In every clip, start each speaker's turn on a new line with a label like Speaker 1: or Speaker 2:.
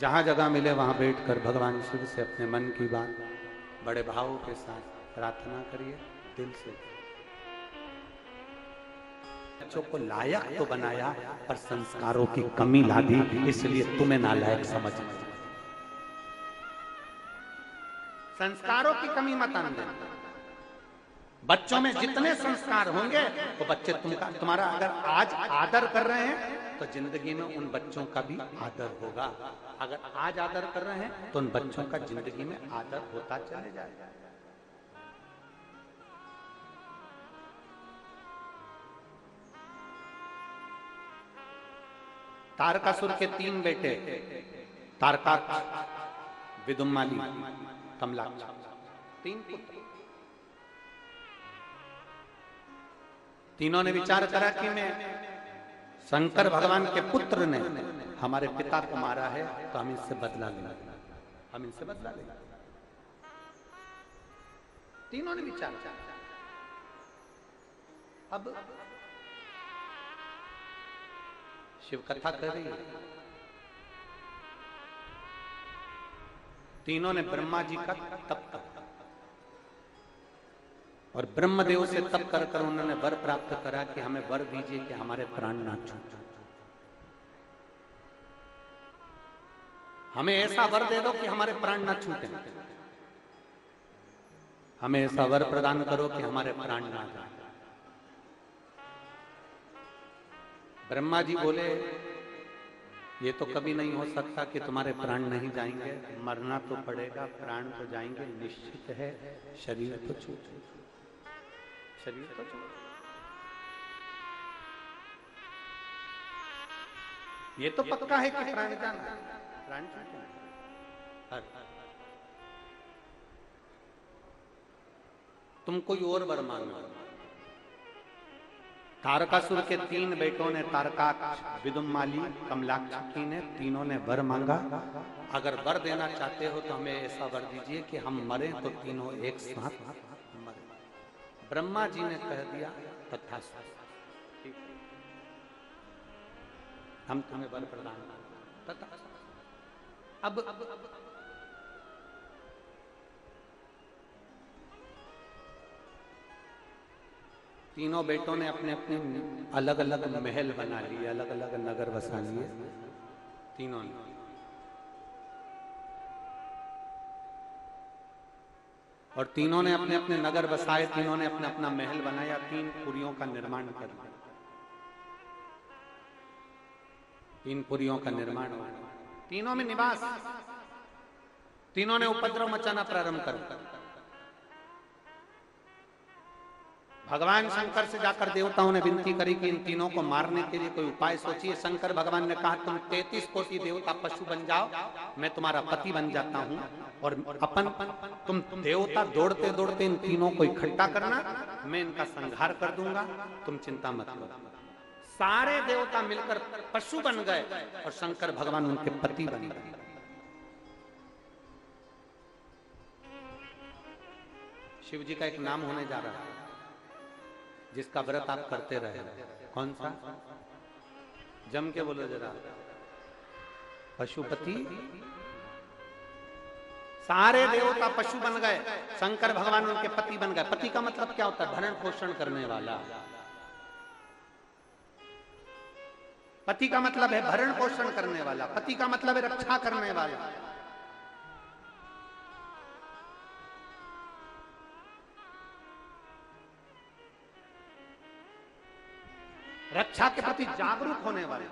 Speaker 1: जहां जगह मिले वहां बैठकर भगवान शिव से अपने मन की बात बड़े भावों के साथ प्रार्थना करिए दिल से। बच्चों को लायक तो बनाया पर संस्कारों की कमी ला दी, इसलिए तुम्हें नालायक समझ। संस्कारों की कमी मत आने देना। बच्चों में जितने संस्कार होंगे तो बच्चे तुम्हारा अगर आज आदर कर रहे हैं तो जिंदगी में उन बच्चों का भी आदर होगा। अगर आज आदर कर रहे हैं तो उन बच्चों का जिंदगी में आदर होता चले जाएगा। तारकासुर के 3 बेटे, तारकाक्ष, विदुम्माली, कमलाक्ष, 3 पुत्र। तीनों ने विचार करा कि मैं शंकर भगवान के पुत्र ने हमारे पिता को मारा है तो हम इससे बदला लेंगे, हम इनसे बदला लेंगे। तीनों ने विचार किया। अब शिव कथा कर रही है। तीनों ने ब्रह्मा जी का तप तप और ब्रह्मदेव से तप कर कर उन्होंने वर प्राप्त करा कि हमें वर दीजिए कि हमारे प्राण ना छूटे। हमें ऐसा वर दे दो कि हमारे प्राण ना छूटे। हमें ऐसा वर प्रदान करो कि हमारे प्राण ना जाए। ब्रह्मा जी बोले ये तो कभी नहीं हो सकता कि तुम्हारे प्राण नहीं जाएंगे, मरना तो पड़ेगा, प्राण तो जाएंगे निश्चित है, शरीर तो छूटे, शरीर तो छूटे। ये तो पक्का है कि प्राण जाना, प्राण छूटे। तुम कोई और वर मांगो। तारकासुर के 3 बेटों ने, तारकाक्ष, विदुम्माली, कमलाक्षी ने, तीनों ने वर मांगा। अगर वर देना चाहते हो तो हमें ऐसा वर दीजिए कि हम मरे तो तीनों एक साथ मरे। ब्रह्मा जी ने कह दिया तथास्तु, हम तुम्हें वर प्रदान करें। अब तीनों बेटों ने अपने अपने अलग अलग महल बना लिए, अलग अलग नगर बसा लिए तीनों ने। और तीनों ने अपने अपने नगर बसाए, तीनों ने अपना अपना महल बनाया, 3 पुरियों का निर्माण कर दिया। 3 पुरियों का निर्माण हुआ, तीनों में निवास। तीनों ने उपद्रव मचाना प्रारंभ कर दिया। भगवान शंकर से जाकर देवताओं ने विनती करी कि इन तीनों को मारने के लिए कोई उपाय सोचिए। शंकर भगवान ने कहा तुम 33 कोटि देवता पशु बन जाओ, मैं तुम्हारा पति बन जाता हूं और तुम देवता दौड़ते दौड़ते इन तीनों को इकट्ठा करना, मैं इनका संहार कर दूंगा, तुम चिंता मत करो। सारे देवता मिलकर पशु बन गए और शंकर भगवान उनके पति बन गए। शिव जी का एक नाम होने जा रहा है जिसका व्रत आप करते रहे। कौन सा? जम के बोलो जरा। पशुपति। सारे देवता पशु बन गए, शंकर भगवान उनके पति बन गए। पति का मतलब क्या होता है? भरण पोषण करने वाला। पति का मतलब है भरण पोषण करने वाला, पति का मतलब है रक्षा करने वाला। रक्षा के प्रति जागरूक होने वाले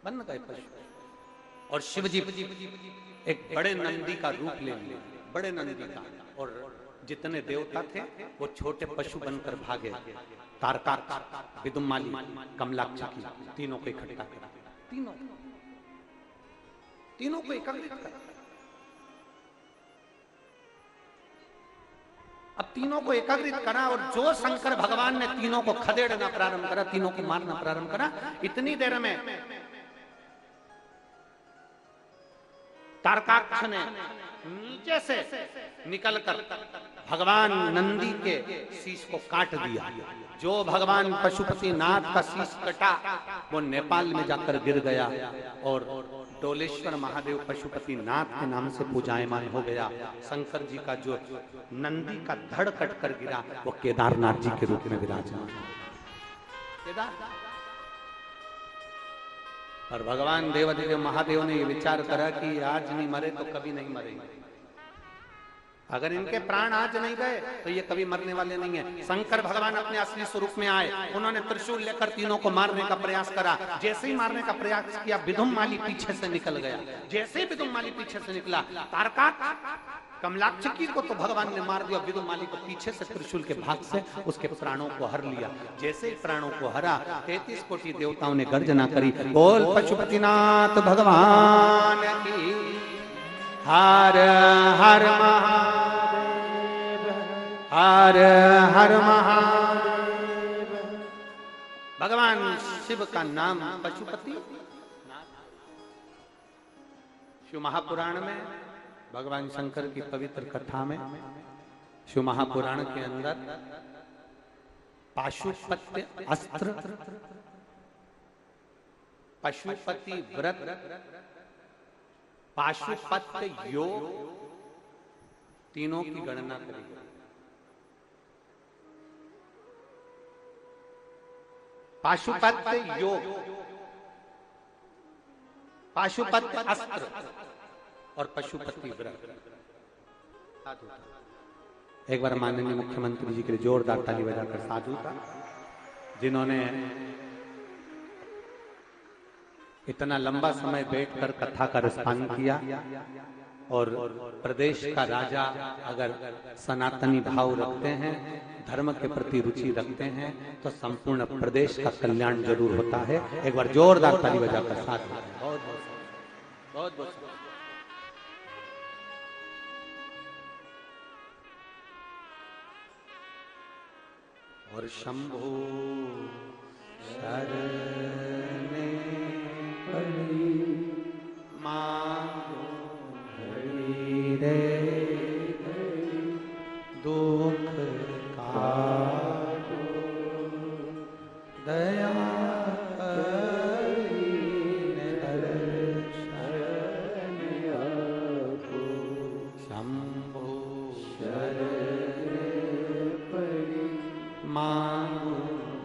Speaker 1: बन गए पशु। और शिव जी एक बड़े नंदी का रूप ले लिए, बड़े नंदी का, और जितने देवता थे वो छोटे पशु बनकर भागे। तारकाक्ष, विदुम्माली, कमलाक्षी, तीनों को इकट्ठा करा, तीनों को एकत्रित करा। अब तीनों को एकाग्रित करा और जो शंकर भगवान ने तीनों को खदेड़ना प्रारंभ करा, तीनों को मारना प्रारंभ करा, इतनी देर में तारकाक्ष ने नीचे से निकलकर भगवान नंदी के शीश को काट दिया। जो भगवान पशुपति नाथ का शीश कटा वो नेपाल में जाकर गिर गया और डोलेश्वर महादेव पशुपति नाथ के नाम से पूजायमान हो गया। शंकर जी का जो नंदी का धड़ कट कर गिरा वो केदारनाथ जी के रूप में विराजमान। और भगवान देवादिदेव महादेव ने ये विचार करा कि आज नहीं मरे तो कभी नहीं मरेंगे। अगर इनके प्राण आज नहीं गए तो ये कभी मरने वाले नहीं है। शंकर भगवान अपने असली स्वरूप में आए, उन्होंने त्रिशूल लेकर तीनों को मारने का प्रयास करा। जैसे ही मारने का प्रयास किया विदुम्माली पीछे से निकल गया। जैसे ही विदुम्माली पीछे से निकला तारकात कमलाक्षकी को तो भगवान ने मार दिया, विदुम्माली को पीछे से त्रिशूल के भाग से उसके प्राणों को हर लिया। जैसे ही प्राणों को हरा 33 कोटि देवताओं ने गर्जना करी, बोल पशुपतिनाथ भगवान की हर हर महादेव, हर हर महादेव। भगवान शिव का नाम पशुपति। शिव महापुराण में भगवान शंकर की पवित्र कथा में शिव महापुराण के अंदर पाशुपत्य अस्त्र, पशुपति व्रत, पाशुपत्य योग तीनों की गणना करी गई। पाशुपत्य योग, पाशुपत्य अस्त्र और पशुपति व्रत। एक बार माननीय मुख्यमंत्री जी के लिए जोरदार ताली बजाकर साधु था, जिन्होंने इतना लंबा समय बैठकर कथा का रसपान किया। और प्रदेश का राजा अगर सनातनी भाव रखते हैं, धर्म के प्रति रुचि रखते हैं तो संपूर्ण प्रदेश का कल्याण जरूर होता है। एक बार जोरदार ताली बजाकर साधु। बहुत बहुत बहुत। और शंभो शरणे पड़ी मांगो घड़ी रे दुख काटो दया करीने दर्शन आपो। शंभो शरणे पड़ी मांगो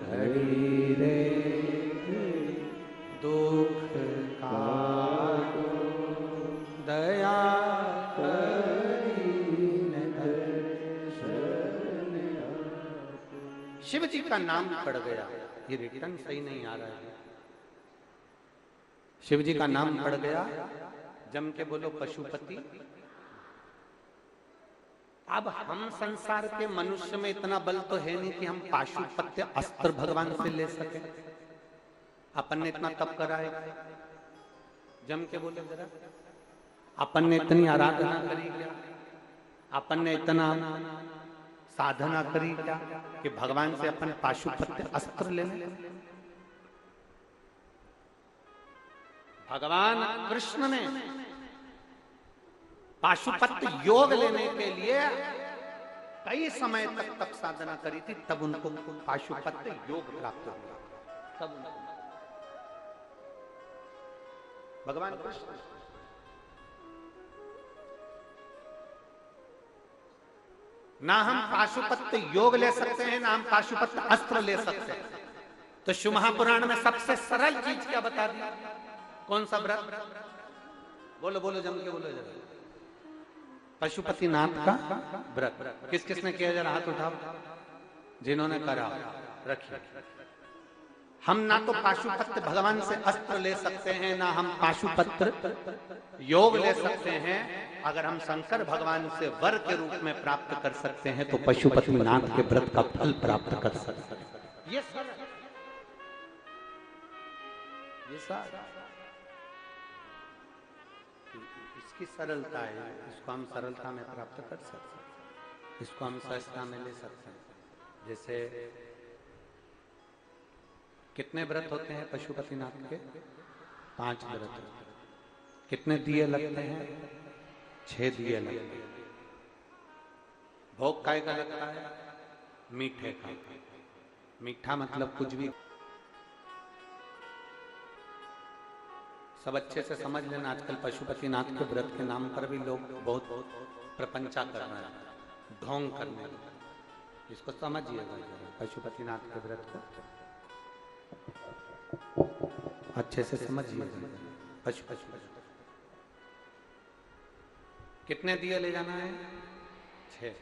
Speaker 1: घड़ी रे दुख काटो दया करीने दर्शन आपो। शिव जी का नाम पड़ गया, ये रिटर्न सही नहीं आ रहा है। शिव जी का नाम पड़ गया, जम के बोलो पशुपति। अब हम संसार के मनुष्य में इतना बल तो है नहीं कि हम पाशुपत्य अस्त्र भगवान से ले सके। अपन ने इतना तप करा है, जम के बोले जरा। अपन ने इतनी आराधना करी क्या? अपन ने इतना साधना करी क्या कि भगवान से अपन पाशुपत्य अस्त्र ले लें? भगवान कृष्ण ने पाशुपत्य योग लेने के लिए कई समय तक तप साधना करी थी, तब उनको पाशुपत्य योग प्राप्त हुआ। तब भगवान कृष्ण ना हम पाशुपत्य योग ले सकते हैं, ना हम पाशुपत्य अस्त्र ले सकते हैं। तो शिव महापुराण में सबसे सरल चीज क्या बता दी? कौन सा व्रत? बोलो बोलो, जम के बोलो जरा। पशुपतिनाथ का व्रत। किस किसने किया? जरा हाथ उठाओ जिन्होंने करा, रखिए। हम ना तो पाशुपत्र भगवान से अस्त्र ले सकते हैं, ना हम पाशुपत्र योग ले सकते हैं। अगर हम शंकर भगवान से वर के रूप में प्राप्त कर सकते हैं तो पशुपतिनाथ के व्रत का फल प्राप्त कर सकते हैं। ये इसकी सरलता है, इसको हम सरलता में प्राप्त कर सकते हैं, इसको हम सहजता में ले सकते हैं। जैसे कितने व्रत होते हैं पशुपतिनाथ के? 5 व्रत। कितने दिए लगते हैं? 6 दिए लगते। भोग काय का लगता है? मीठे का। मीठा मतलब कुछ भी। सब अच्छे से समझ लेना, आजकल पशुपतिनाथ के व्रत के नाम पर भी लोग बहुत प्रपंचा कर रहे हैं, ढोंग करने लगे। इसको समझिएगा जरा, पशुपतिनाथ के व्रत को अच्छे से समझिएगा। पशुपति कितने दिए ले जाना है? 6।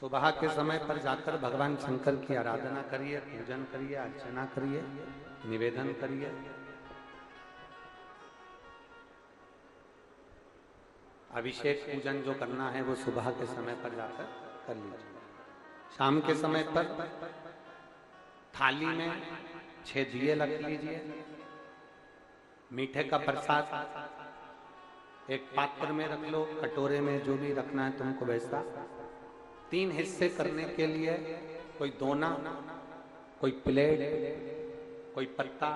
Speaker 1: सुबह के समय पर जाकर भगवान शंकर की आराधना करिए, पूजन करिए, अर्चना करिए, निवेदन करिए। अभिषेक पूजन जो करना है वो सुबह के समय पर जाकर कर लीजिए। शाम के समय पर थाली में 6 दिए रख लीजिए। मीठे का प्रसाद एक पात्र में रख लो, कटोरे में, जो भी रखना है तुमको वैसा। 3 हिस्से करने के लिए कोई दोना, कोई प्लेट, कोई पत्ता,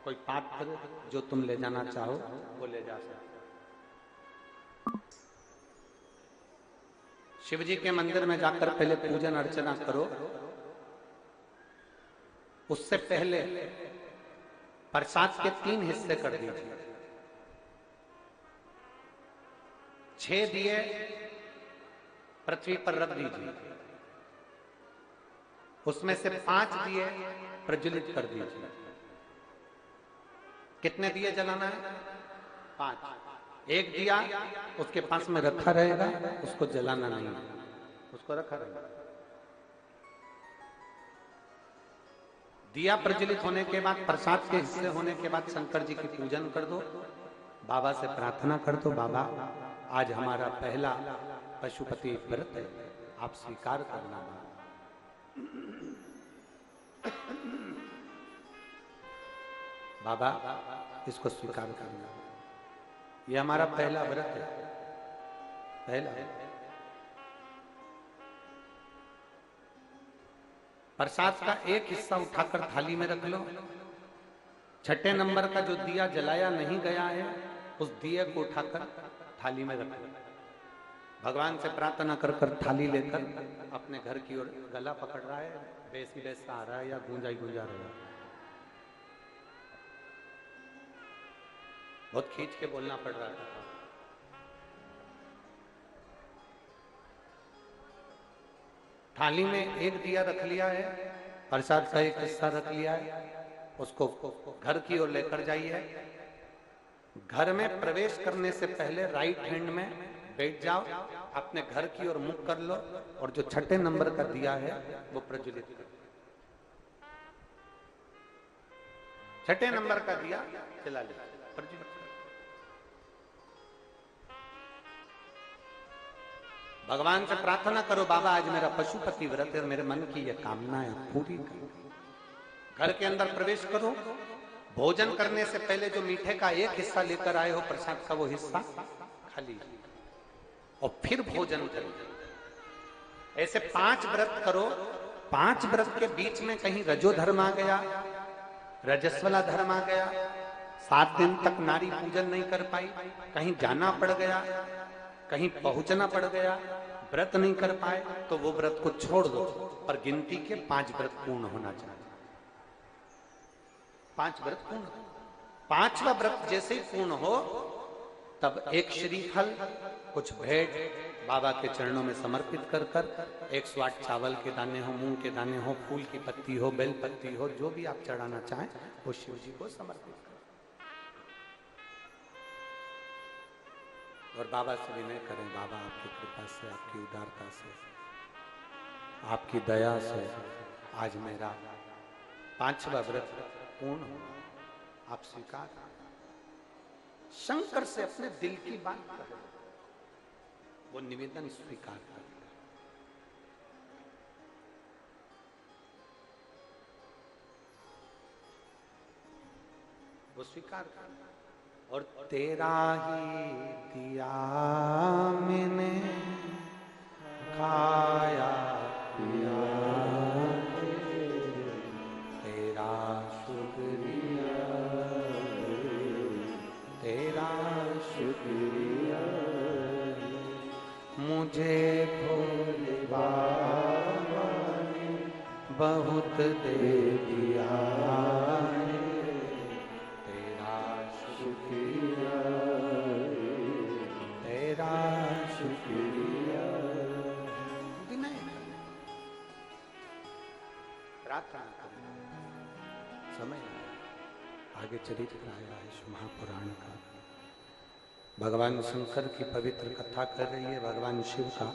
Speaker 1: कोई पात्र, जो तुम ले जाना चाहो वो ले जा सकते। शिव जी के मंदिर में जाकर पहले पूजन अर्चना करो। उससे पहले प्रसाद के 3 हिस्से कर दीजिए। 6 दिए पृथ्वी पर रख दीजिए, उसमें से 5 दिए प्रज्वलित कर दीजिए। कितने दिए जलाना है? 5। एक दिया उसके पास में रखा रहेगा, उसको जलाना नहीं, उसको रखा रहेगा। दिया प्रज्वलित होने के बाद, प्रसाद के हिस्से होने के बाद शंकर जी की पूजन कर दो। बाबा से प्रार्थना कर दो, बाबा आज हमारा पहला पशुपति व्रत है, आप स्वीकार करना। बाबा इसको स्वीकार करना, ये हमारा पहला व्रत है, पहला। प्रसाद का एक हिस्सा उठाकर थाली में रख लो। 6ठे नंबर का जो दिया जलाया नहीं गया है, उस दिए को उठाकर थाली में रख लो। भगवान से प्रार्थना कर कर थाली लेकर अपने घर की ओर गला पकड़ रहा है, बेसी बेसा आ रहा है या गूंजा ही गूंजा रहा है। बहुत खींच के बोलना पड़ रहा था। थाली में एक दिया रख लिया है, प्रसाद का एक हिस्सा रख लिया है, उसको घर की ओर लेकर जाइए। घर में प्रवेश करने से पहले राइट हैंड में बैठ जाओ, अपने घर की ओर मुख कर लो और जो 6ठे नंबर का दिया है वो प्रज्वलित करो। 6ठे नंबर का दिया जला ले, प्रज्वलित करो। भगवान से प्रार्थना करो, बाबा आज मेरा पशुपति व्रत है, मेरे मन की यह कामना है पूरी करो। घर के अंदर प्रवेश करो। भोजन करने से पहले जो मीठे का एक हिस्सा लेकर आए हो, प्रसाद का वो हिस्सा खा लीजिए और फिर भोजन करो। ऐसे 5 व्रत करो। 5 व्रत के बीच में कहीं रजो धर्म आ गया, रजस्वला धर्म आ गया, 7 दिन तक नारी पूजन नहीं कर पाई, कहीं जाना पड़ गया, कहीं पहुंचना पड़ गया, व्रत नहीं कर पाए, तो वो व्रत को छोड़ दो। पर गिनती के 5 व्रत पूर्ण होना चाहिए। 5 व्रत पूर्ण। 5वां व्रत जैसे ही पूर्ण हो, तब एक श्रीफल, कुछ भेंट बाबा के चरणों में समर्पित कर कर 108 चावल के दाने हो, मूंग के दाने हो, फूल की पत्ती हो, बेल पत्ती हो, जो भी आप चढ़ाना चाहें वो शिव जी को समर्पित करें। और बाबा से विनय करें, बाबा आपकी कृपा से, आपकी उदारता से, आपकी दया से आज मेरा 5वां व्रत पूर्ण हो, आप स्वीकार। शंकर से अपने दिल की बात करें, वो निवेदन स्वीकार करें। वो स्वीकार करें। और तेरा ही दिया मैंने खाया पिया, तेरा शुक्रिया, तेरा शुक्रिया। अमृत दे दिया तेरा शुक्रिया, तेरा शुक्रिया। विनय प्रार्थना करें। समय आगे चरित्र आया है महापुराण का। भगवान शंकर की पवित्र कथा कर रही है, भगवान शिव का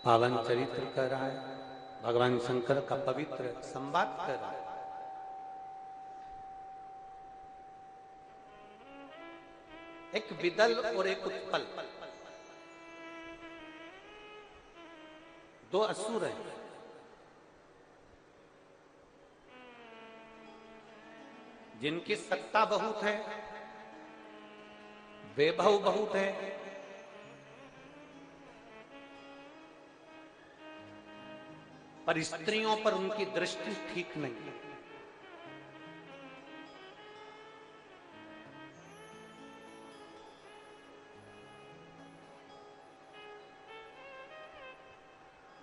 Speaker 1: पावन चरित्र कर रहा है, भगवान शंकर का पवित्र संवाद कर रहा है। एक विदल और एक उत्पल, दो असुर हैं। जिनकी सत्ता बहुत है, वैभव बहुत है, पर स्त्रियों पर उनकी दृष्टि ठीक नहीं है।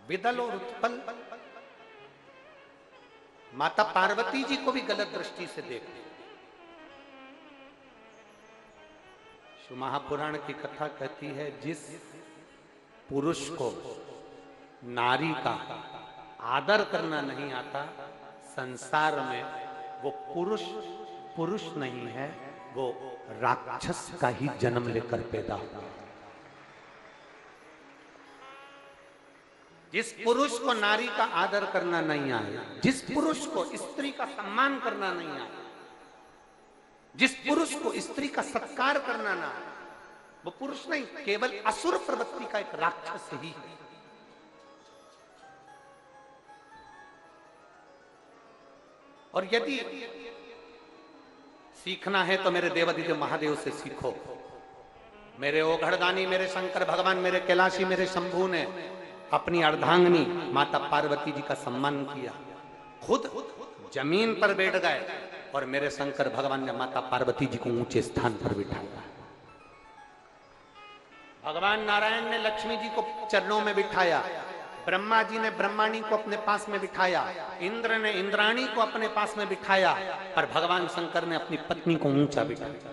Speaker 1: विदल और उत्पल माता पार्वती जी को भी गलत दृष्टि से देखते। शिव महापुराण की कथा कहती है, जिस पुरुष को नारी का आदर करना नहीं आता, संसार में वो पुरुष नहीं है, वो राक्षस का ही जन्म लेकर पैदा हुआ। जिस पुरुष को नारी का आदर करना नहीं आए, जिस पुरुष को स्त्री का सम्मान करना नहीं आए, जिस पुरुष को स्त्री का सत्कार करना ना आए, वो पुरुष नहीं, केवल असुर प्रवृत्ति का एक राक्षस ही है। और यदि सीखना है तो मेरे देवादिदेव महादेव से सीखो। मेरे ओघड़दानी, मेरे शंकर भगवान, मेरे कैलाशी, मेरे शंभू ने अपनी अर्धांगिनी माता पार्वती जी का सम्मान किया, खुद जमीन पर बैठ गए और मेरे शंकर भगवान ने माता पार्वती जी को ऊंचे स्थान पर बिठाया। भगवान नारायण ने लक्ष्मी जी को चरणों में बिठाया, ब्रह्मा जी ने ब्रह्माणी को अपने पास में बिठाया, इंद्र ने इंद्राणी को अपने पास में बिठाया, पर भगवान शंकर ने अपनी पत्नी को ऊंचा बिठाया।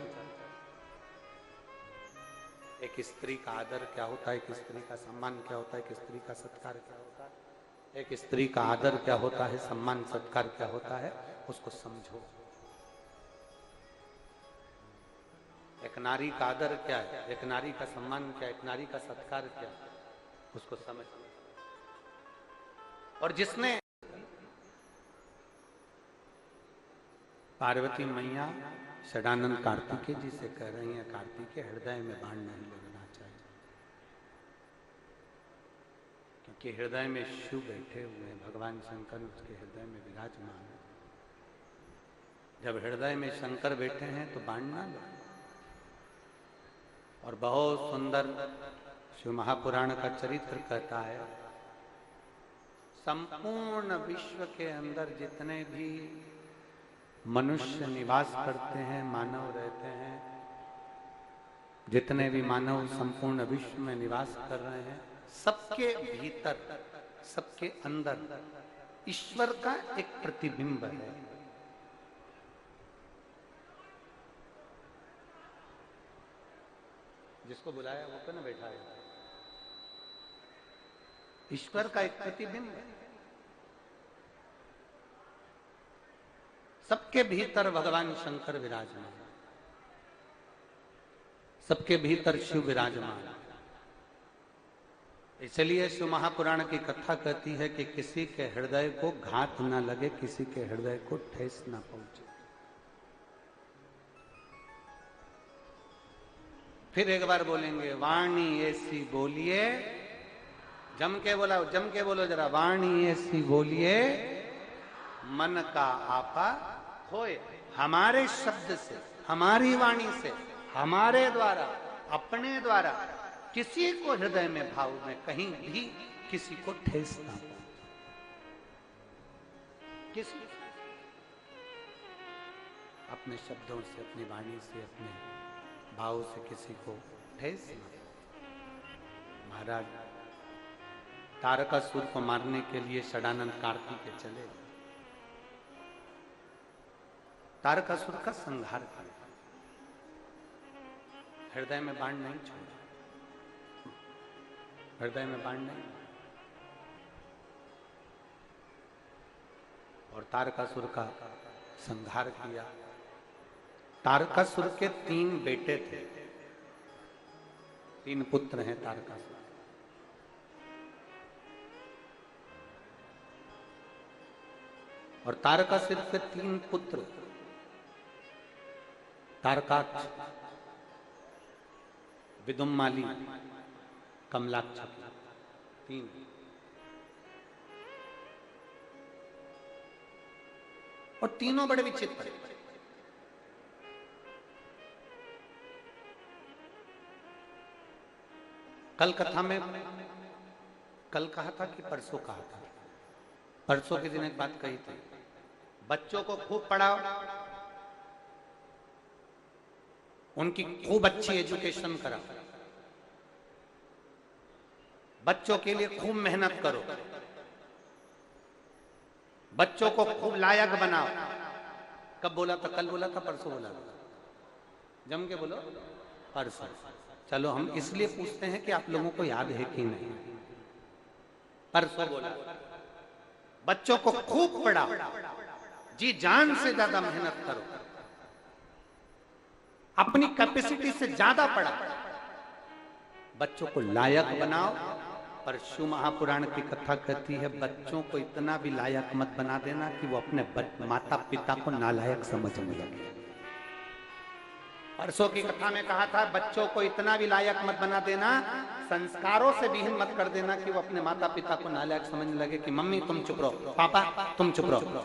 Speaker 1: एक स्त्री का आदर क्या होता है, एक स्त्री का सम्मान क्या होता है, एक स्त्री का सत्कार क्या होता है, एक स्त्री का आदर क्या होता है, सम्मान सत्कार क्या होता है, उसको समझो। एक नारी का आदर क्या है, एक नारी का सम्मान क्या है, एक नारी का सत्कार क्या है, उसको समझ। और जिसने पार्वती मैया षडानंद कार्तिकेय जी से कह रही हैं, कार्तिकेय हृदय में बाण नहीं लगना चाहिए, क्योंकि हृदय में शिव बैठे हुए हैं, भगवान शंकर उसके हृदय में विराजमान है। जब हृदय में शंकर बैठे हैं तो बाण ना लगे। और बहुत सुंदर शिव महापुराण का चरित्र कहता है, संपूर्ण विश्व के अंदर जितने भी मनुष्य निवास करते हैं, मानव रहते हैं, जितने भी मानव संपूर्ण विश्व में निवास कर रहे हैं, सबके भीतर, सबके अंदर ईश्वर का एक प्रतिबिंब है। जिसको बुलाया वो तो ना बैठा है, ईश्वर का एक प्रतिबिंब है। सबके भीतर भगवान शंकर विराजमान, सबके भीतर शिव विराजमान। इसलिए शिव महापुराण की कथा कहती है कि किसी के हृदय को घात ना लगे, किसी के हृदय को ठेस ना पहुंचे। फिर एक बार बोलेंगे, वाणी ऐसी बोलिए, जम के बोलो जरा, वाणी ऐसी बोलिए मन का आपा होए। हमारे शब्द से, हमारी वाणी से, हमारे द्वारा, अपने द्वारा किसी को हृदय में, भाव में कहीं भी किसी को ठेस ना हो। किसी अपने शब्दों से, अपनी वाणी से, अपने भाव से किसी को ठेस ना हो। महाराज तारकासुर को मारने के लिए षडानंद कार्तिकेय चले। तारकासुर का संहार किया, हृदय में बाण नहीं छोड़ा, हृदय में बाण नहीं, और तारकासुर का संहार किया। तारकासुर के 3 बेटे थे, 3 पुत्र हैं तारकासुर। और तारकासुर के 3 पुत्र तारकाक्ष, विदुम्माली, कमलाक्ष, 3। और तीनों बड़े विचित्र। कल कथा में, कल कहा था कि परसों कहा था, परसों के दिन एक बात कही थी, बच्चों को खूब पढ़ाओ, उनकी खूब अच्छी एजुकेशन कराओ, बच्चों के लिए खूब मेहनत करो, बच्चों को खूब लायक बनाओ। कब बोला था? कल बोला था, परसों बोला था? जम के बोलो, परसों। चलो हम इसलिए पूछते हैं कि आप लोगों को याद है कि नहीं। परसों बोला बच्चों को खूब पढ़ाओ, जी जान से ज्यादा मेहनत करो, अपनी कैपेसिटी से ज्यादा पढ़ाओ, बच्चों को लायक बनाओ। पर शिव महापुराण की कथा कहती है बच्चों को इतना भी लायक मत बना देना कि वो अपने माता पिता को नालायक समझने लगे। परसों की कथा में कहा था बच्चों को इतना भी लायक मत बना देना, संस्कारों से विहीन मत कर देना कि वो अपने माता पिता को नालायक समझने लगे कि मम्मी तुम चुप रहो, पापा तुम चुप रहो,